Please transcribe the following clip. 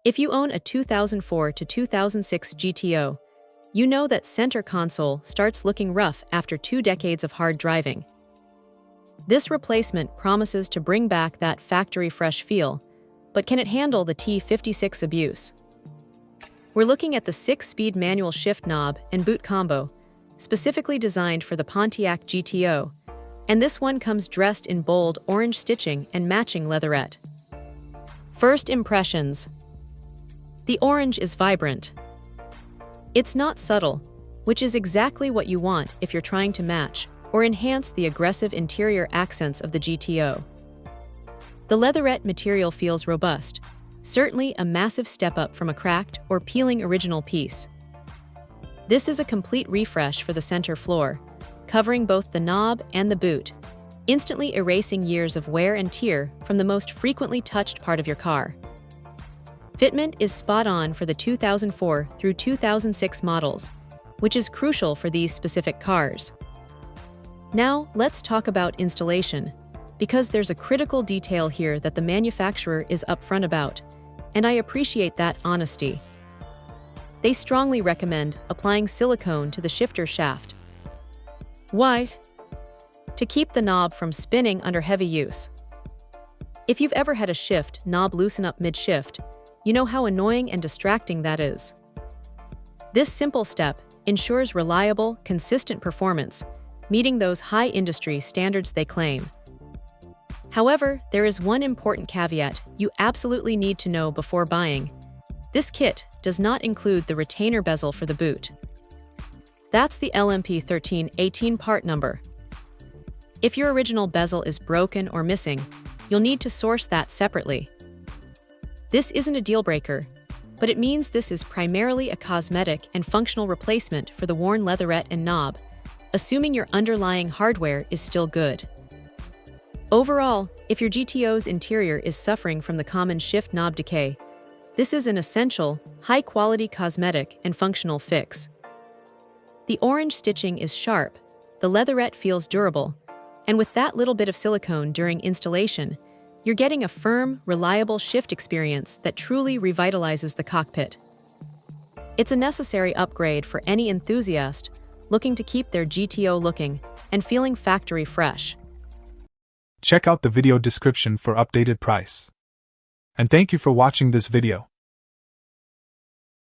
If you own a 2004 to 2006 GTO, you know that center console starts looking rough after 2 decades of hard driving. This replacement promises to bring back that factory fresh feel, but can it handle the T56 abuse? We're looking at the 6-speed manual shift knob and boot combo, specifically designed for the Pontiac GTO, and this one comes dressed in bold orange stitching and matching leatherette. First impressions. The orange is vibrant. It's not subtle, which is exactly what you want if you're trying to match or enhance the aggressive interior accents of the GTO. The leatherette material feels robust, certainly a massive step up from a cracked or peeling original piece. This is a complete refresh for the center floor, covering both the knob and the boot, instantly erasing years of wear and tear from the most frequently touched part of your car. Fitment is spot on for the 2004 through 2006 models, which is crucial for these specific cars. Now, let's talk about installation, because there's a critical detail here that the manufacturer is upfront about, and I appreciate that honesty. They strongly recommend applying silicone to the shifter shaft. Why? To keep the knob from spinning under heavy use. If you've ever had a shift knob loosen up mid-shift, you know how annoying and distracting that is. This simple step ensures reliable, consistent performance, meeting those high industry standards they claim. However, there is one important caveat you absolutely need to know before buying. This kit does not include the retainer bezel for the boot. That's the LMP1318 part number. If your original bezel is broken or missing, you'll need to source that separately. This isn't a deal breaker, but it means this is primarily a cosmetic and functional replacement for the worn leatherette and knob, assuming your underlying hardware is still good. Overall, if your GTO's interior is suffering from the common shift knob decay, this is an essential, high-quality cosmetic and functional fix. The orange stitching is sharp, the leatherette feels durable, and with that little bit of silicone during installation, you're getting a firm, reliable shift experience that truly revitalizes the cockpit. It's a necessary upgrade for any enthusiast looking to keep their GTO looking and feeling factory fresh. Check out the video description for updated price. And thank you for watching this video.